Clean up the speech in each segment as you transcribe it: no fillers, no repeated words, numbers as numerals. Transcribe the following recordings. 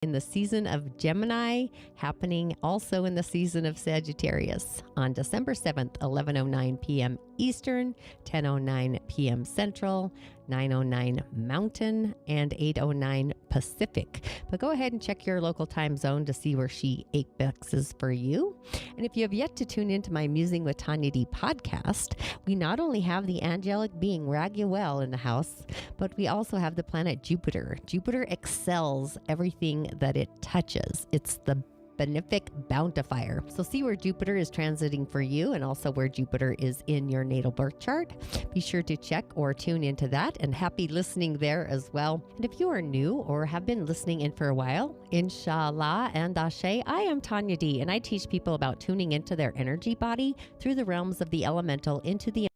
in the season of Gemini, happening also in the season of Sagittarius on December 7th, 11:09 p.m. Eastern, 10:09 p.m. Central, 9:09 Mountain, and 8:09 Pacific. But go ahead and check your local time zone to see where she apexes for you. And if you have yet to tune into my Musing with Tanya D podcast, we not only have the angelic being Raguel in the house, but we also have the planet Jupiter. Jupiter excels everything that it touches. It's the benefic bountifier. So see where Jupiter is transiting for you and also where Jupiter is in your natal birth chart. Be sure to check or tune into that, and happy listening there as well. And if you are new or have been listening in for a while, inshallah and ashe, I am Tanya D, and I teach people about tuning into their energy body through the realms of the elemental into the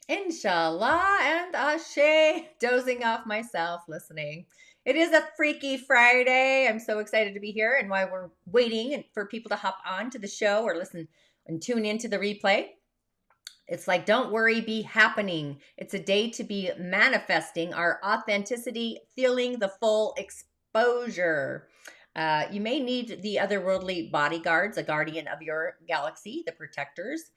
inshallah and ashe, dozing off myself listening. It is a Freaky Friday. I'm so excited to be here, and while we're waiting for people to hop on to the show or listen and tune into the replay, it's like, don't worry, be happening. It's a day to be manifesting our authenticity, feeling the full exposure. You may need the otherworldly bodyguards, a guardian of your galaxy, the protectors.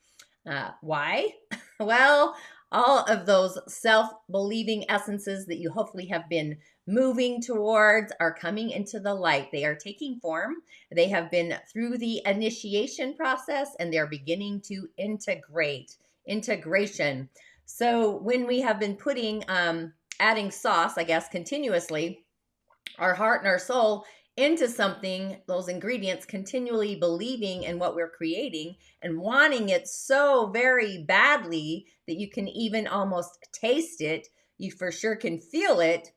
Why? Well, all of those self-believing essences that you hopefully have been moving towards are coming into the light. They are taking form. They have been through the initiation process, and they're beginning to integration. So when we have been putting, adding sauce, I guess, continuously, our heart and our soul into something, those ingredients, continually believing in what we're creating and wanting it so very badly that you can even almost taste it, you for sure can feel it,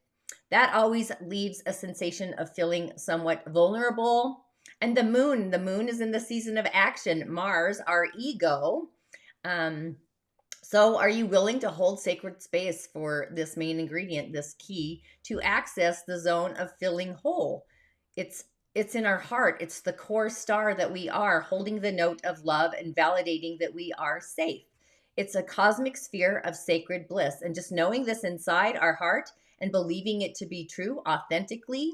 that always leaves a sensation of feeling somewhat vulnerable. And the moon is in the season of action. Mars, our ego. So are you willing to hold sacred space for this main ingredient, this key to access the zone of feeling whole? It's in our heart. It's the core star that we are, holding the note of love and validating that we are safe. It's a cosmic sphere of sacred bliss. And just knowing this inside our heart and believing it to be true authentically,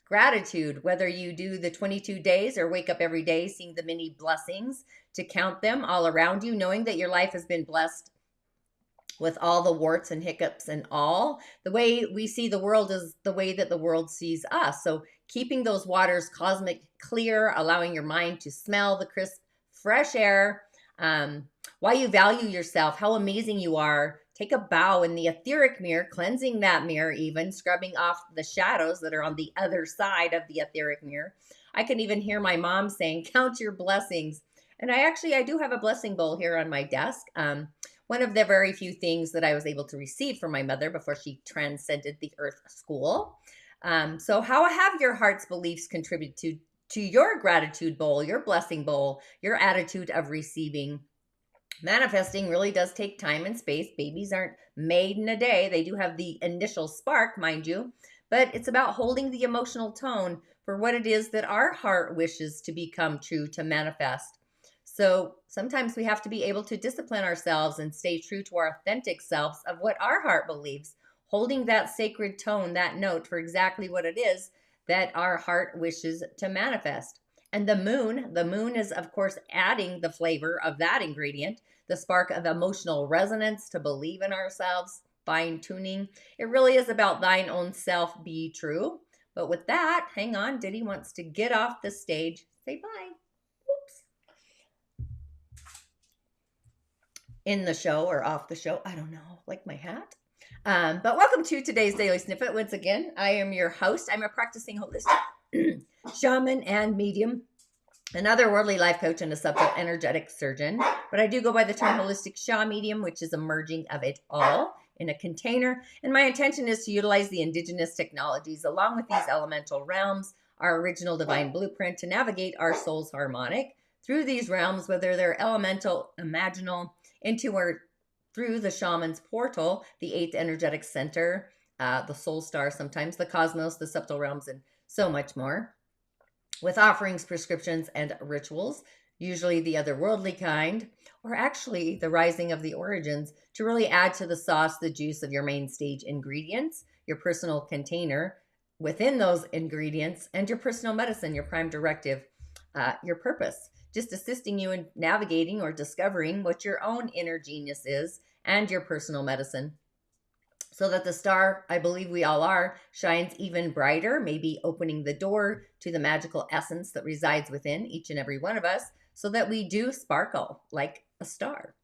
gratitude, whether you do the 22 days or wake up every day seeing the many blessings, to count them all around you, knowing that your life has been blessed with all the warts and hiccups and all. The way we see the world is the way that the world sees us. So keeping those waters cosmic clear, allowing your mind to smell the crisp, fresh air, why you value yourself, how amazing you are. Take a bow in the etheric mirror, cleansing that mirror, even scrubbing off the shadows that are on the other side of the etheric mirror. I can even hear my mom saying, count your blessings. And I do have a blessing bowl here on my desk. One of the very few things that I was able to receive from my mother before she transcended the earth school. So how have your heart's beliefs contributed to your gratitude bowl, your blessing bowl, your attitude of receiving? Manifesting really does take time and space. Babies aren't made in a day. They do have the initial spark, mind you, but it's about holding the emotional tone for what it is that our heart wishes to become true, to manifest. So sometimes we have to be able to discipline ourselves and stay true to our authentic selves of what our heart believes, holding that sacred tone, that note for exactly what it is that our heart wishes to manifest. And the moon is, of course, adding the flavor of that ingredient, the spark of emotional resonance, to believe in ourselves, fine tuning. It really is about thine own self, be true. But with that, hang on, Diddy wants to get off the stage. Say bye. Oops. In the show or off the show, I don't know, like my hat. But welcome to today's Daily Snippet. Once again, I am your host. I'm a practicing holistic shaman and medium, an otherworldly life coach, and a subtle energetic surgeon. But I do go by the term holistic Sha medium, which is a merging of it all in a container. And my intention is to utilize the indigenous technologies along with these elemental realms, our original divine blueprint, to navigate our soul's harmonic through these realms, whether they're elemental, imaginal, into or through the shaman's portal, the eighth energetic center, the soul star, sometimes the cosmos, the subtle realms, and so much more, with offerings, prescriptions, and rituals, usually the otherworldly kind, or actually the rising of the origins, to really add to the sauce, the juice of your main stage ingredients, your personal container, within those ingredients, and your personal medicine, your prime directive, your purpose, just assisting you in navigating or discovering what your own inner genius is and your personal medicine, so that the star, I believe we all are, shines even brighter, maybe opening the door to the magical essence that resides within each and every one of us, so that we do sparkle like a star.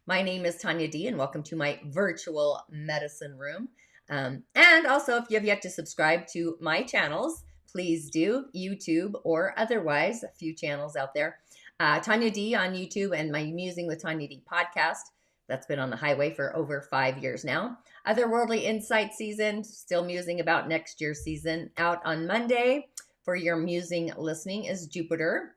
My name is Tanya D, and welcome to my virtual medicine room. And also, if you have yet to subscribe to my channels, please do, YouTube or otherwise, a few channels out there. Tanya D on YouTube, and my Musing with Tanya D podcast. That's been on the highway for over 5 years now. Otherworldly Insight season, still musing about next year's season. Out on Monday for your musing listening is Jupiter.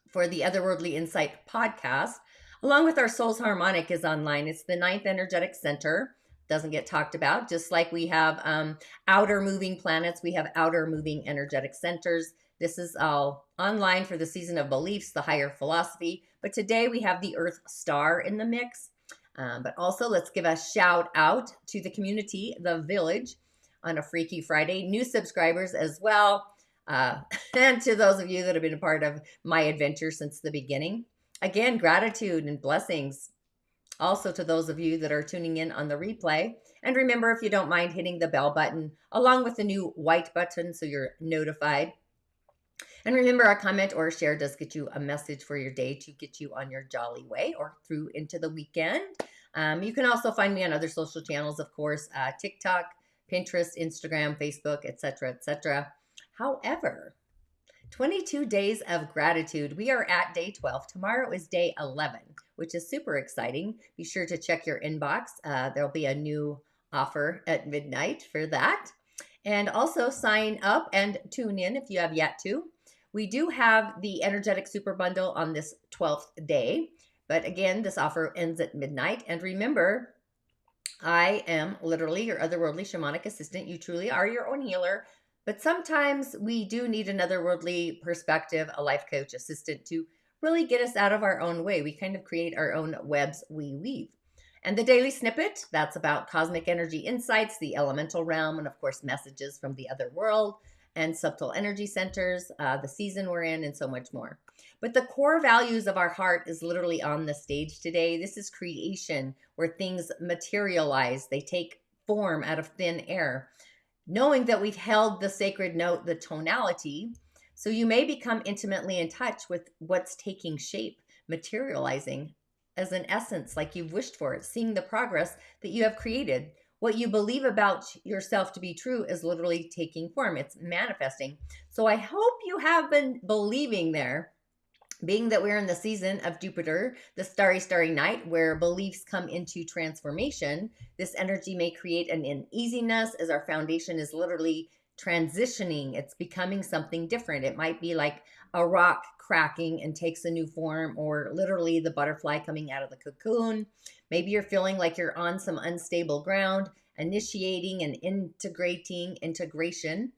For the Otherworldly Insight podcast, along with our Soul's Harmonic, is online. It's the 9th energetic center. Doesn't get talked about. Just like we have outer moving planets, we have outer moving energetic centers. This is all online for the season of beliefs, the higher philosophy. But today we have the Earth Star in the mix. But also, let's give a shout out to the community, the village, on a Freaky Friday. New subscribers as well. And to those of you that have been a part of my adventure since the beginning. Again, gratitude and blessings. Also to those of you that are tuning in on the replay. And remember, if you don't mind hitting the bell button along with the new white button so you're notified. And remember, a comment or a share does get you a message for your day to get you on your jolly way or through into the weekend. You can also find me on other social channels, of course, TikTok, Pinterest, Instagram, Facebook, etc., etc. However, 22 days of gratitude. We are at day 12. Tomorrow is day 11, which is super exciting. Be sure to check your inbox. There'll be a new offer at midnight for that. And also sign up and tune in if you have yet to. We do have the energetic super bundle on this 12th day. But again, this offer ends at midnight. And remember, I am literally your otherworldly shamanic assistant. You truly are your own healer. But sometimes we do need an otherworldly perspective, a life coach assistant to really get us out of our own way. We kind of create our own webs we weave. And the daily snippet, that's about cosmic energy insights, the elemental realm, and of course, messages from the other world and subtle energy centers, the season we're in, and so much more. But the core values of our heart is literally on the stage today. This is creation, where things materialize. They take form out of thin air. Knowing that we've held the sacred note, the tonality, so you may become intimately in touch with what's taking shape, materializing as an essence like you've wished for it, seeing the progress that you have created. What you believe about yourself to be true is literally taking form. It's manifesting. So I hope you have been believing there, being that we're in the season of Jupiter, the starry night, where beliefs come into transformation. This energy may create an uneasiness as our foundation is literally transitioning. It's becoming something different. It might be like a rock cracking and takes a new form, or literally the butterfly coming out of the cocoon. Maybe you're feeling like you're on some unstable ground. Initiating and integration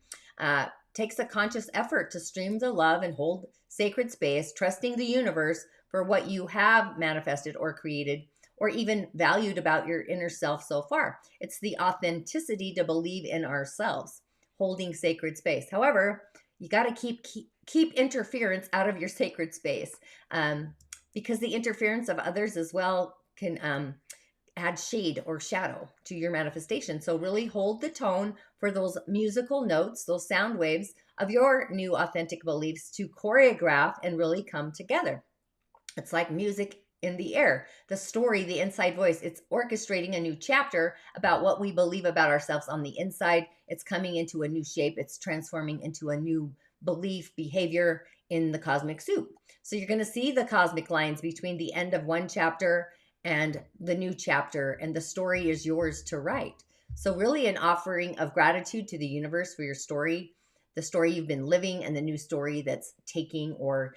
takes a conscious effort to stream the love and hold sacred space, trusting the universe for what you have manifested or created or even valued about your inner self so far. It's the authenticity to believe in ourselves, holding sacred space. However, you got to keep interference out of your sacred space, because the interference of others as well can add shade or shadow to your manifestation. So really hold the tone for those musical notes, those sound waves of your new authentic beliefs to choreograph and really come together. It's like music in the air. The story, the inside voice, it's orchestrating a new chapter about what we believe about ourselves on the inside. It's coming into a new shape. It's transforming into a new belief, behavior in the cosmic soup. So you're going to see the cosmic lines between the end of one chapter and the new chapter, and the story is yours to write. So really an offering of gratitude to the universe for your story, the story you've been living, and the new story that's taking or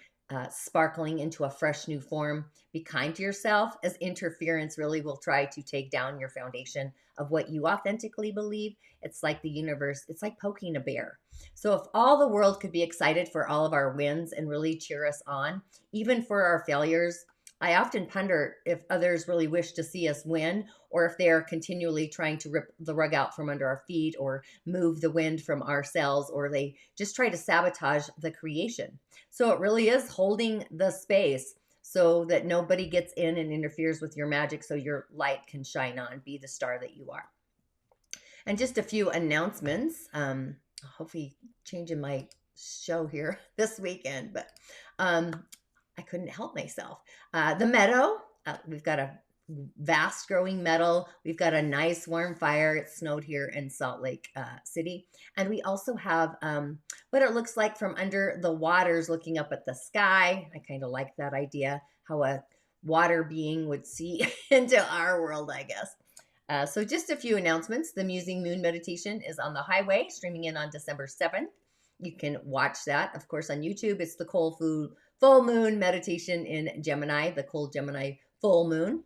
sparkling into a fresh new form. Be kind to yourself, as interference really will try to take down your foundation of what you authentically believe. It's like the universe, it's like poking a bear. So if all the world could be excited for all of our wins and really cheer us on, even for our failures, I often ponder if others really wish to see us win, or if they are continually trying to rip the rug out from under our feet or move the wind from our sails, or they just try to sabotage the creation. So it really is holding the space so that nobody gets in and interferes with your magic so your light can shine on, be the star that you are. And just a few announcements. Hopefully changing my show here this weekend, but I couldn't help myself. The Meadow, we've got a vast growing meadow. We've got a nice warm fire. It snowed here in Salt Lake City. And we also have what it looks like from under the waters looking up at the sky. I kind of like that idea, how a water being would see into our world, I guess. So just a few announcements. The Musing Moon Meditation is on the highway, streaming in on December 7th. You can watch that, of course, on YouTube. It's the full moon meditation in Gemini, the cold Gemini full moon.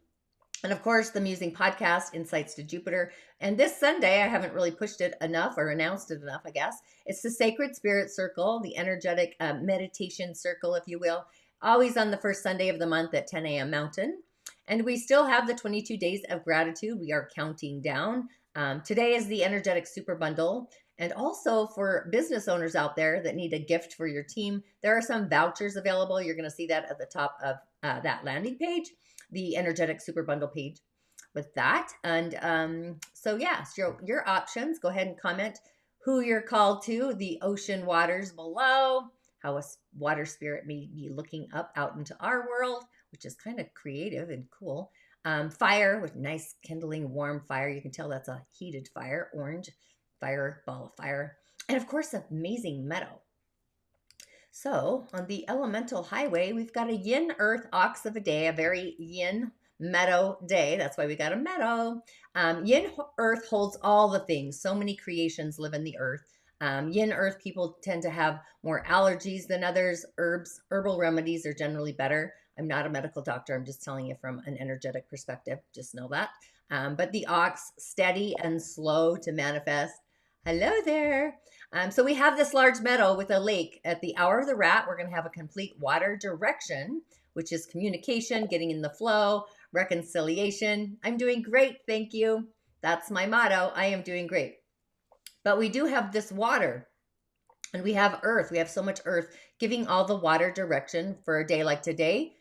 And of course, the Musing podcast, Insights to Jupiter. And this Sunday, I haven't really pushed it enough or announced it enough, I guess. It's the Sacred Spirit Circle, the energetic meditation circle, if you will, always on the first Sunday of the month at 10 a.m. Mountain. And we still have the 22 days of gratitude. We are counting down. Today is the energetic super bundle. And also for business owners out there that need a gift for your team, there are some vouchers available. You're going to see that at the top of that landing page, the energetic super bundle page with that. And so yes, your options. Go ahead and comment who you're called to, the ocean waters below, how a water spirit may be looking up out into our world, which is kind of creative and cool. Fire with nice kindling warm fire. You can tell that's a heated fire, orange fire, ball of fire. And of course, amazing meadow. So on the elemental highway, we've got a Yin Earth Ox of a day, a very yin meadow day. That's why we got a meadow. Yin Earth holds all the things. So many creations live in the earth. Yin Earth people tend to have more allergies than others. Herbal remedies are generally better. I'm not a medical doctor. I'm just telling you from an energetic perspective. Just know that. But the ox, steady and slow to manifest. Hello there. So we have this large meadow with a lake. At the hour of the rat, we're going to have a complete water direction, which is communication, getting in the flow, reconciliation. I'm doing great. Thank you. That's my motto. I am doing great. But we do have this water, and we have earth. We have so much earth giving all the water direction for a day like today.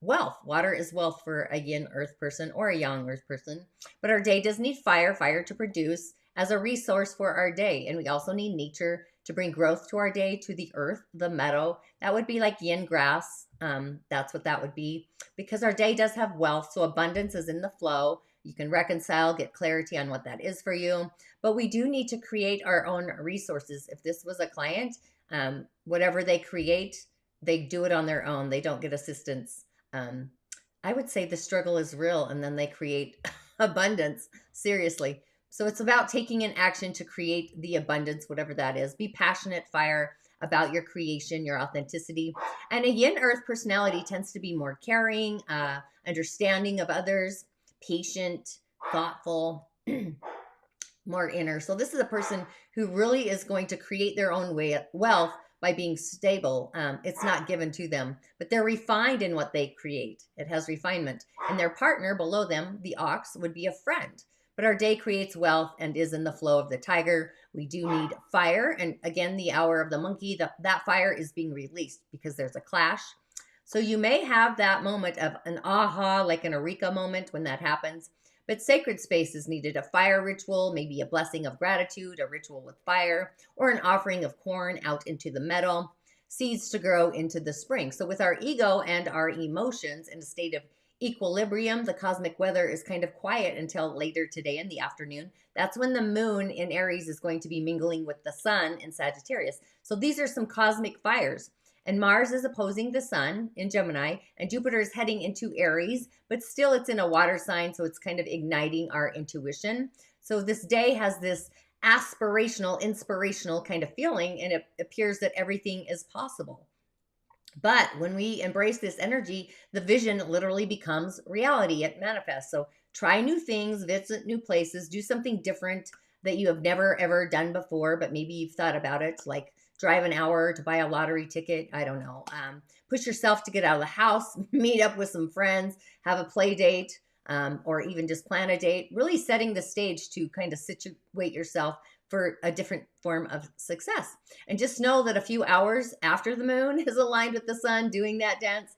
Wealth. Water is wealth for a yin earth person or a yang earth person. But our day does need fire to produce as a resource for our day. And we also need nature to bring growth to our day, to the earth, the meadow. That would be like yin grass. That's what that would be, because our day does have wealth. So abundance is in the flow. You can reconcile, get clarity on what that is for you. But we do need to create our own resources. If this was a client, whatever they create, they do it on their own. They don't get assistance. I would say the struggle is real, and then they create abundance. Seriously. So it's about taking an action to create the abundance, whatever that is. Be passionate, fire, about your creation, your authenticity. And a yin earth personality tends to be more caring, understanding of others, patient, thoughtful, more inner. So this is a person who really is going to create their own wealth by being stable. It's not given to them, but they're refined in what they create. It has refinement. And their partner below them, the ox, would be a friend. But our day creates wealth and is in the flow of the tiger. We do need fire. And again, the hour of the monkey, that fire is being released because there's a clash. So you may have that moment of an aha, like an eureka moment when that happens. But sacred space is needed, a fire ritual, maybe a blessing of gratitude, a ritual with fire, or an offering of corn out into the meadow, seeds to grow into the spring. So with our ego and our emotions in a state of equilibrium, the cosmic weather is kind of quiet until later today in the afternoon. That's when the moon in Aries is going to be mingling with the sun in Sagittarius. So these are some cosmic fires. And Mars is opposing the sun in Gemini, and Jupiter is heading into Aries, but still it's in a water sign, so it's kind of igniting our intuition. So this day has this aspirational, inspirational kind of feeling, and it appears that everything is possible. But when we embrace this energy, the vision literally becomes reality. It manifests. So try new things, visit new places, do something different that you have never, ever done before, but maybe you've thought about it, like drive an hour to buy a lottery ticket. I don't know. Push yourself to get out of the house, meet up with some friends, have a play date, or even just plan a date, really setting the stage to kind of situate yourself for a different form of success. And just know that a few hours after the moon is aligned with the sun doing that dance,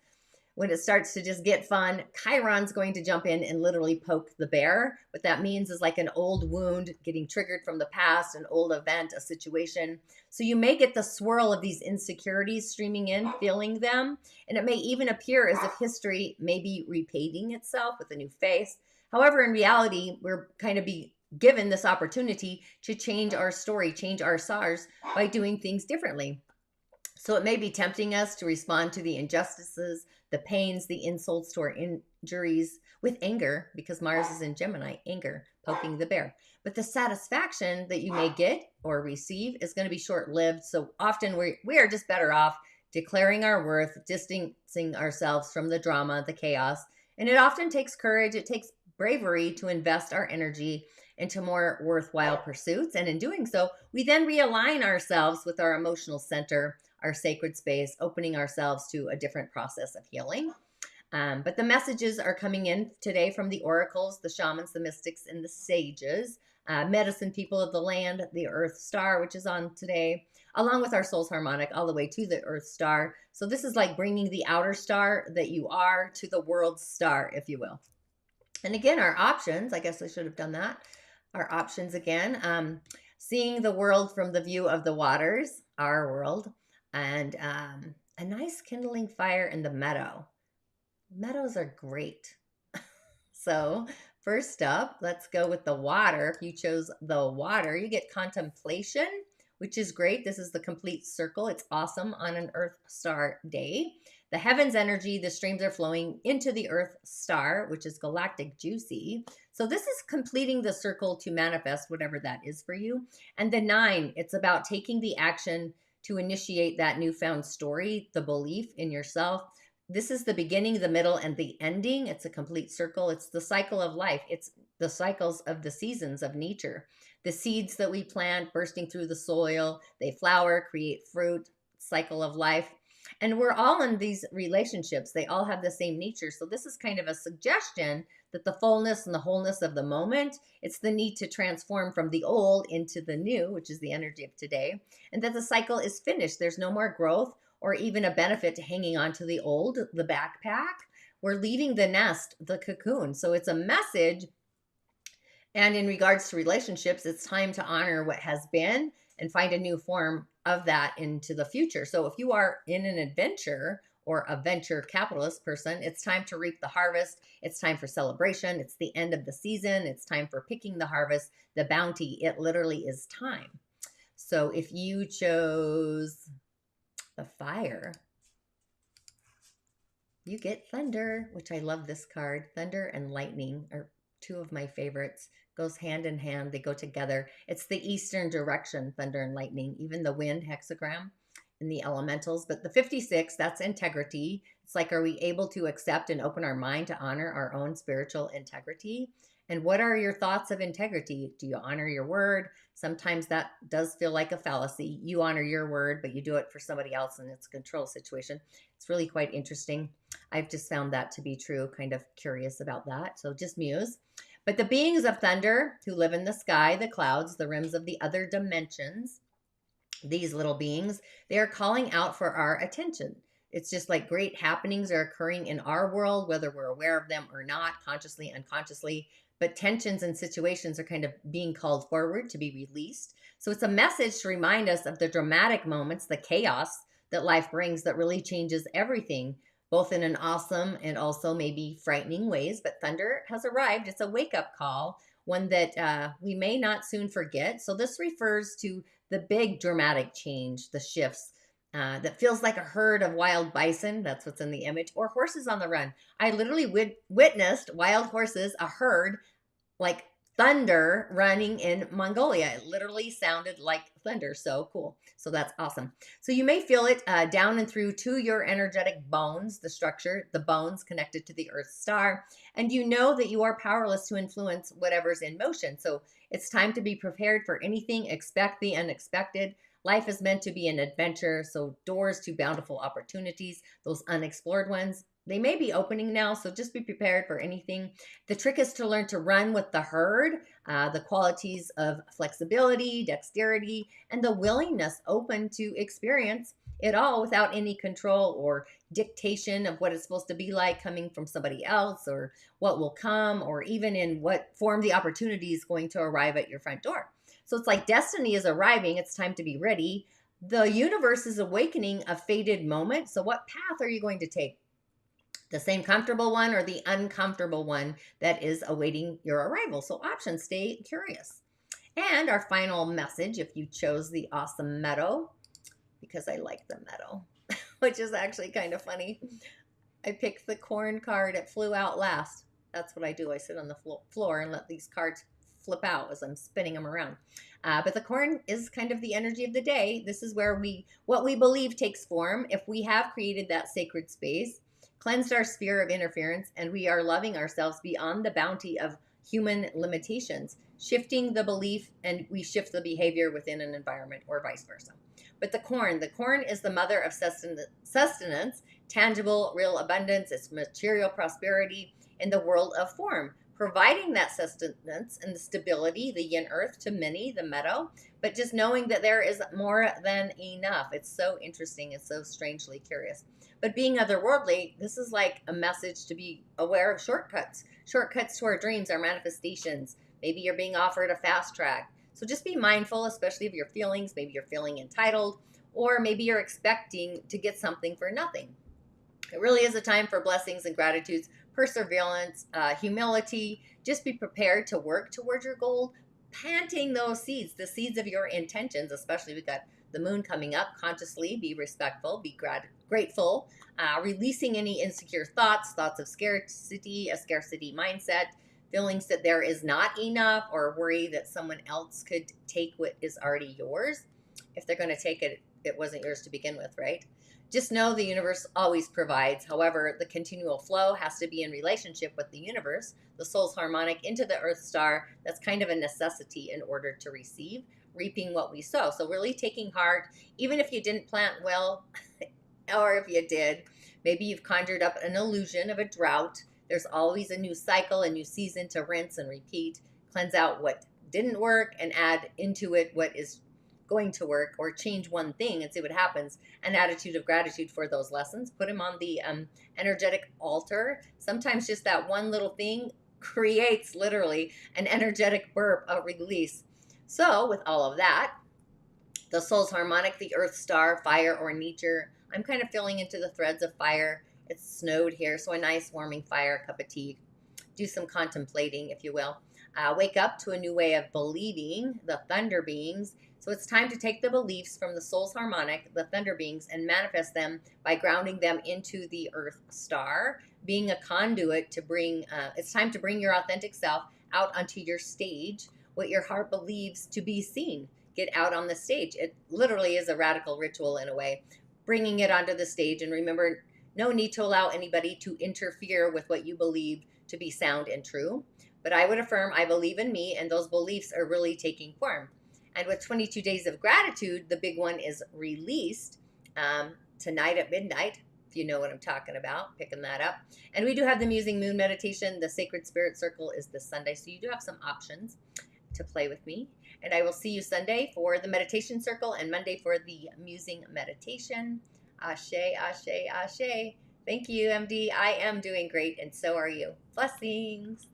when it starts to just get fun, Chiron's going to jump in and literally poke the bear. What that means is like an old wound getting triggered from the past, an old event, a situation. So you may get the swirl of these insecurities streaming in, feeling them, and it may even appear as if history may be repeating itself with a new face. However, in reality, we're kind of be given this opportunity to change our story, change our SARS by doing things differently. So it may be tempting us to respond to the injustices, the pains, the insults to our injuries with anger, because Mars is in Gemini, anger, poking the bear. But the satisfaction that you may get or receive is going to be short-lived. So often we are just better off declaring our worth, distancing ourselves from the drama, the chaos. And it often takes courage. It takes bravery to invest our energy into more worthwhile pursuits. And in doing so, we then realign ourselves with our emotional center, our sacred space, opening ourselves to a different process of healing. But the messages are coming in today from the oracles, the shamans, the mystics, and the sages, medicine people of the land, the Earth Star, which is on today, along with our soul's harmonic all the way to the Earth Star. So this is like bringing the outer star that you are to the world star, if you will. And again, our options, I guess I should have done that. Our options again, seeing the world from the view of the waters, our world, and a nice kindling fire in the meadow. Meadows are great. So first up, let's go with the water. If you chose the water, you get contemplation, which is great. This is the complete circle. It's awesome on an Earth Star day. The heavens energy, the streams are flowing into the Earth Star, which is galactic juicy. So this is completing the circle to manifest whatever that is for you. And the 9, it's about taking the action to initiate that newfound story, the belief in yourself. This is the beginning, the middle, and the ending. It's a complete circle. It's the cycle of life. It's the cycles of the seasons of nature. The seeds that we plant bursting through the soil, they flower, create fruit, cycle of life. And we're all in these relationships. They all have the same nature. So this is kind of a suggestion that the fullness and the wholeness of the moment, it's the need to transform from the old into the new, which is the energy of today, and that the cycle is finished. There's no more growth or even a benefit to hanging on to the old, the backpack. We're leaving the nest, the cocoon. So it's a message. And in regards to relationships, it's time to honor what has been and find a new form of that into the future. So if you are in an adventure or a venture capitalist person, it's time to reap the harvest. It's time for celebration. It's the end of the season. It's time for picking the harvest, the bounty. It literally is time. So if you chose the fire, you get thunder, which I love this card. Thunder and lightning are two of my favorites. Goes hand in hand. They go together. It's the eastern direction, thunder and lightning, even the wind hexagram in the elementals. But the 56, that's integrity. It's like, are we able to accept and open our mind to honor our own spiritual integrity? And what are your thoughts of integrity? Do you honor your word? Sometimes that does feel like a fallacy. You honor your word, but you do it for somebody else and it's a control situation. It's really quite interesting. I've just found that to be true, kind of curious about that. So just muse. But the beings of thunder who live in the sky, the clouds, the rims of the other dimensions, these little beings, they are calling out for our attention. It's just like great happenings are occurring in our world, whether we're aware of them or not, consciously, unconsciously. But tensions and situations are kind of being called forward to be released. So it's a message to remind us of the dramatic moments, the chaos that life brings that really changes everything, both in an awesome and also maybe frightening ways. But thunder has arrived. It's a wake-up call, one that we may not soon forget. So this refers to the big dramatic change, the shifts, that feels like a herd of wild bison. That's what's in the image, or horses on the run. I literally witnessed wild horses, a herd, like thunder running in Mongolia. It literally sounded like thunder. So cool. So that's awesome. So you may feel it down and through to your energetic bones, the structure, the bones connected to the Earth Star. And you know that you are powerless to influence whatever's in motion. So it's time to be prepared for anything. Expect the unexpected. Life is meant to be an adventure, so doors to bountiful opportunities, those unexplored ones, they may be opening now, so just be prepared for anything. The trick is to learn to run with the herd, the qualities of flexibility, dexterity, and the willingness open to experience it all without any control or dictation of what it's supposed to be like coming from somebody else, or what will come, or even in what form the opportunity is going to arrive at your front door. So it's like destiny is arriving. It's time to be ready. The universe is awakening a fated moment. So what path are you going to take? The same comfortable one or the uncomfortable one that is awaiting your arrival? So options, stay curious. And our final message, if you chose the awesome Meadow, because I like the Meadow, which is actually kind of funny. I picked the corn card. It flew out last. That's what I do. I sit on the floor and let these cards flip out as I'm spinning them around. But the corn is kind of the energy of the day. This is where what we believe takes form. If we have created that sacred space, cleansed our sphere of interference, and we are loving ourselves beyond the bounty of human limitations, shifting the belief, and we shift the behavior within an environment, or vice versa. But the corn is the mother of sustenance, tangible, real abundance. It's material prosperity in the world of form, providing that sustenance and the stability, the yin earth to many, the Meadow, but just knowing that there is more than enough. It's so interesting. It's so strangely curious. But being otherworldly, this is like a message to be aware of shortcuts to our dreams, our manifestations. Maybe you're being offered a fast track. So just be mindful, especially of your feelings. Maybe you're feeling entitled, or maybe you're expecting to get something for nothing. It really is a time for blessings and gratitudes, perseverance, humility. Just be prepared to work towards your goal, planting those seeds, the seeds of your intentions. Especially, we've got the moon coming up. Consciously be respectful, be grateful, releasing any insecure thoughts of scarcity, a scarcity mindset, feelings that there is not enough, or worry that someone else could take what is already yours. If they're going to take it, it wasn't yours to begin with, right? Just know the universe always provides. However, the continual flow has to be in relationship with the universe, the soul's harmonic into the earth star. That's kind of a necessity in order to receive, reaping what we sow. So really taking heart, even if you didn't plant well, or if you did, maybe you've conjured up an illusion of a drought. There's always a new cycle, a new season to rinse and repeat, cleanse out what didn't work and add into it what is going to work, or change one thing and see what happens. An attitude of gratitude for those lessons. Put them on the energetic altar. Sometimes just that one little thing creates literally an energetic burp, a release. So with all of that, the soul's harmonic, the earth star, fire or nature. I'm kind of feeling into the threads of fire. It's snowed here, so a nice warming fire, cup of tea. Do some contemplating, if you will. Wake up to a new way of believing, the thunder beings. So it's time to take the beliefs from the soul's harmonic, the thunder beings, and manifest them by grounding them into the earth star, being a conduit to bring, it's time to bring your authentic self out onto your stage, what your heart believes to be seen. Get out on the stage. It literally is a radical ritual in a way, bringing it onto the stage. And remember, no need to allow anybody to interfere with what you believe to be sound and true. But I would affirm, I believe in me, and those beliefs are really taking form. And with 22 days of gratitude, the big one is released tonight at midnight, if you know what I'm talking about, picking that up. And we do have the Musing Moon Meditation. The Sacred Spirit Circle is this Sunday, so you do have some options to play with me. And I will see you Sunday for the Meditation Circle and Monday for the Musing Meditation. Ashe, ashe, ashe. Thank you, MD. I am doing great, and so are you. Blessings.